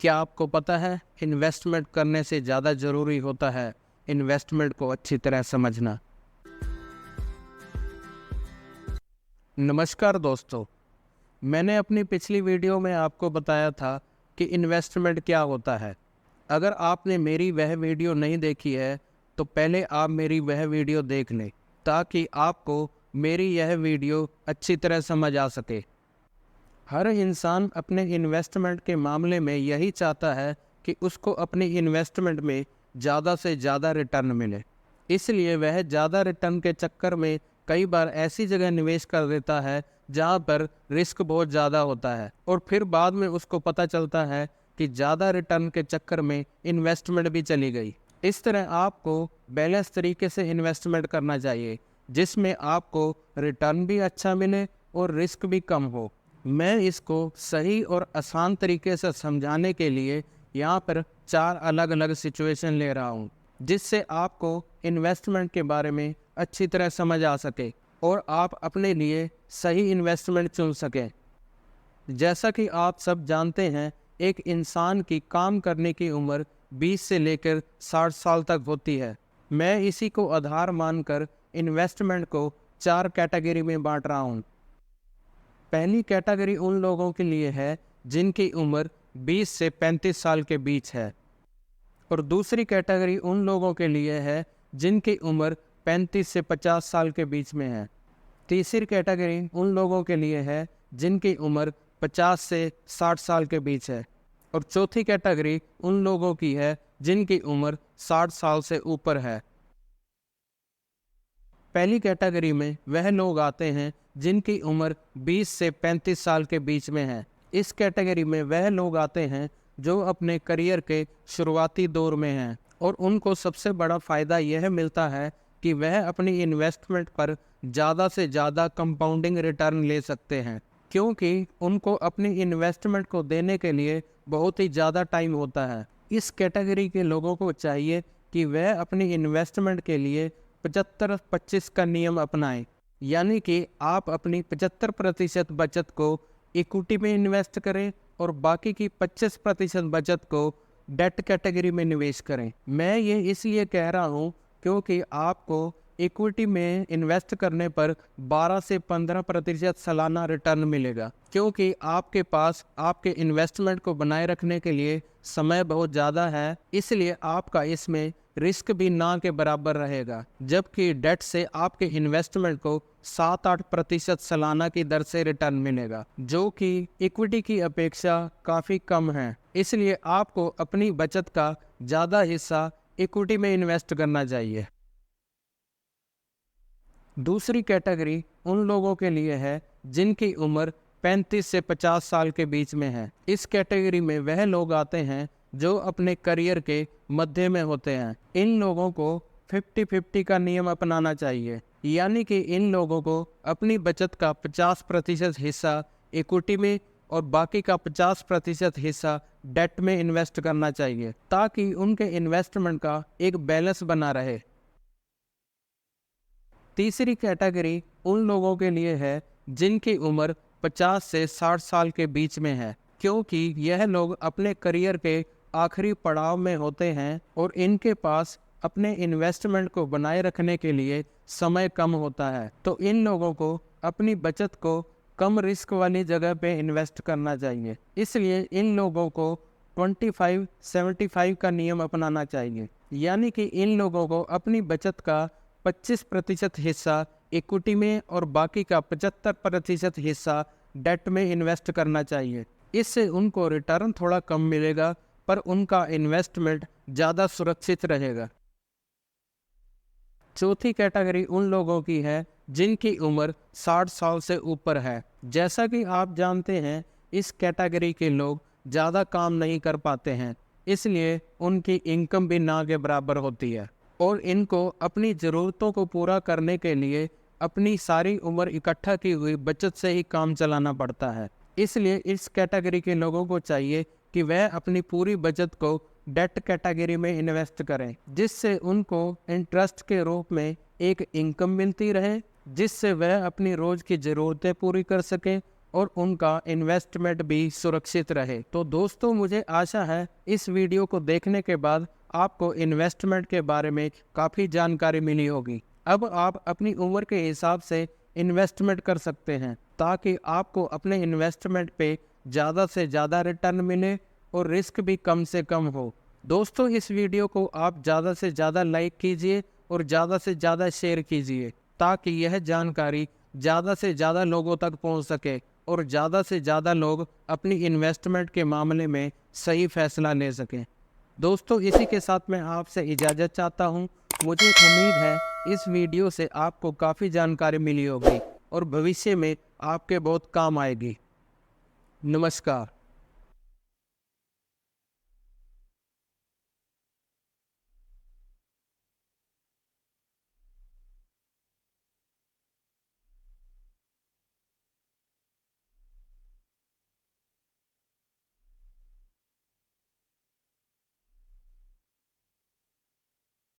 क्या आपको पता है इन्वेस्टमेंट करने से ज़्यादा ज़रूरी होता है इन्वेस्टमेंट को अच्छी तरह समझना। नमस्कार दोस्तों, मैंने अपनी पिछली वीडियो में आपको बताया था कि इन्वेस्टमेंट क्या होता है। अगर आपने मेरी वह वीडियो नहीं देखी है तो पहले आप मेरी वह वीडियो देख लें ताकि आपको मेरी यह वीडियो अच्छी तरह समझ आ सके। हर इंसान अपने इन्वेस्टमेंट के मामले में यही चाहता है कि उसको अपनी इन्वेस्टमेंट में ज़्यादा से ज़्यादा रिटर्न मिले, इसलिए वह ज़्यादा रिटर्न के चक्कर में कई बार ऐसी जगह निवेश कर देता है जहां पर रिस्क बहुत ज़्यादा होता है और फिर बाद में उसको पता चलता है कि ज़्यादा रिटर्न के चक्कर में इन्वेस्टमेंट भी चली गई। इस तरह आपको बैलेंस तरीके से इन्वेस्टमेंट करना चाहिए जिसमें आपको रिटर्न भी अच्छा मिले और रिस्क भी कम हो। मैं इसको सही और आसान तरीके से समझाने के लिए यहाँ पर 4 अलग अलग सिचुएशन ले रहा हूँ जिससे आपको इन्वेस्टमेंट के बारे में अच्छी तरह समझ आ सके और आप अपने लिए सही इन्वेस्टमेंट चुन सकें। जैसा कि आप सब जानते हैं, एक इंसान की काम करने की उम्र 20 से लेकर 60 साल तक होती है। मैं इसी को आधार मानकर इन्वेस्टमेंट को 4 कैटेगरी में बांट रहा हूँ। पहली कैटेगरी उन लोगों के लिए है जिनकी उम्र 20 से 35 साल के बीच है और दूसरी कैटेगरी उन लोगों के लिए है जिनकी उम्र 35 से 50 साल के बीच में है। तीसरी कैटेगरी उन लोगों के लिए है जिनकी उम्र 50 से 60 साल के बीच है और चौथी कैटेगरी उन लोगों की है जिनकी उम्र 60 साल से ऊपर है। पहली कैटेगरी में वह लोग आते हैं जिनकी उम्र 20 से 35 साल के बीच में है। इस कैटेगरी में वह लोग आते हैं जो अपने करियर के शुरुआती दौर में हैं और उनको सबसे बड़ा फ़ायदा यह मिलता है कि वह अपनी इन्वेस्टमेंट पर ज़्यादा से ज़्यादा कंपाउंडिंग रिटर्न ले सकते हैं, क्योंकि उनको अपनी इन्वेस्टमेंट को देने के लिए बहुत ही ज़्यादा टाइम होता है। इस कैटेगरी के लोगों को चाहिए कि वह अपनी इन्वेस्टमेंट के लिए 75-25 का नियम अपनाएं, यानी कि आप अपनी 75% बचत को इक्विटी में इन्वेस्ट करें और बाकी की 25% बचत को डेट कैटेगरी में निवेश करें। मैं ये इसलिए कह रहा हूँ क्योंकि आपको इक्विटी में इन्वेस्ट करने पर 12 से 15% सालाना रिटर्न मिलेगा, क्योंकि आपके पास आपके इन्वेस्टमेंट को बनाए रखने के लिए समय बहुत ज़्यादा है, इसलिए आपका इसमें रिस्क भी ना के बराबर रहेगा। जबकि डेट से आपके इन्वेस्टमेंट को 7-8% सालाना की दर से रिटर्न मिलेगा, जो कि इक्विटी की अपेक्षा काफ़ी कम है। इसलिए आपको अपनी बचत का ज़्यादा हिस्सा इक्विटी में इन्वेस्ट करना चाहिए। दूसरी कैटेगरी उन लोगों के लिए है जिनकी उम्र 35 से 50 साल के बीच में है। इस कैटेगरी में वह लोग आते हैं जो अपने करियर के मध्य में होते हैं। इन लोगों को 50-50 का नियम अपनाना चाहिए, यानी कि इन लोगों को अपनी बचत का 50% हिस्सा इक्विटी में और बाकी का 50% हिस्सा डेट में इन्वेस्ट करना चाहिए ताकि उनके इन्वेस्टमेंट का एक बैलेंस बना रहे। तीसरी कैटेगरी उन लोगों के लिए है जिनकी उम्र 50 से 60 साल के बीच में है, क्योंकि यह लोग अपने करियर के आखिरी पड़ाव में होते हैं और इनके पास अपने इन्वेस्टमेंट को बनाए रखने के लिए समय कम होता है। तो इन लोगों को अपनी बचत को कम रिस्क वाली जगह पे इन्वेस्ट करना चाहिए। इसलिए इन लोगों को 25-75 का नियम अपनाना चाहिए, यानी कि इन लोगों को अपनी बचत का 25% हिस्सा इक्विटी में और बाकी का 75% हिस्सा डेट में इन्वेस्ट करना चाहिए। इससे उनको रिटर्न थोड़ा कम मिलेगा पर उनका इन्वेस्टमेंट ज़्यादा सुरक्षित रहेगा। चौथी कैटेगरी उन लोगों की है जिनकी उम्र 60 साल से ऊपर है। जैसा कि आप जानते हैं, इस कैटेगरी के लोग ज़्यादा काम नहीं कर पाते हैं, इसलिए उनकी इनकम भी ना के बराबर होती है और इनको अपनी ज़रूरतों को पूरा करने के लिए अपनी सारी उम्र इकट्ठा की हुई बचत से ही काम चलाना पड़ता है। इसलिए इस कैटेगरी के लोगों को चाहिए कि वह अपनी पूरी बचत को डेट कैटेगरी में इन्वेस्ट करें, जिससे उनको इंटरेस्ट के रूप में एक इनकम मिलती रहे, जिससे वह अपनी रोज़ की ज़रूरतें पूरी कर सकें और उनका इन्वेस्टमेंट भी सुरक्षित रहे। तो दोस्तों, मुझे आशा है इस वीडियो को देखने के बाद आपको इन्वेस्टमेंट के बारे में काफ़ी जानकारी मिली होगी। अब आप अपनी उम्र के हिसाब से इन्वेस्टमेंट कर सकते हैं ताकि आपको अपने इन्वेस्टमेंट पे ज़्यादा से ज़्यादा रिटर्न मिले और रिस्क भी कम से कम हो। दोस्तों, इस वीडियो को आप ज़्यादा से ज़्यादा लाइक कीजिए और ज़्यादा से ज़्यादा शेयर कीजिए ताकि यह जानकारी ज़्यादा से ज़्यादा लोगों तक पहुंच सके और ज़्यादा से ज़्यादा लोग अपनी इन्वेस्टमेंट के मामले में सही फैसला ले सकें। दोस्तों, इसी के साथ मैं आपसे इजाज़त चाहता हूं। मुझे उम्मीद है इस वीडियो से आपको काफ़ी जानकारी मिली होगी और भविष्य में आपके बहुत काम आएगी। नमस्कार।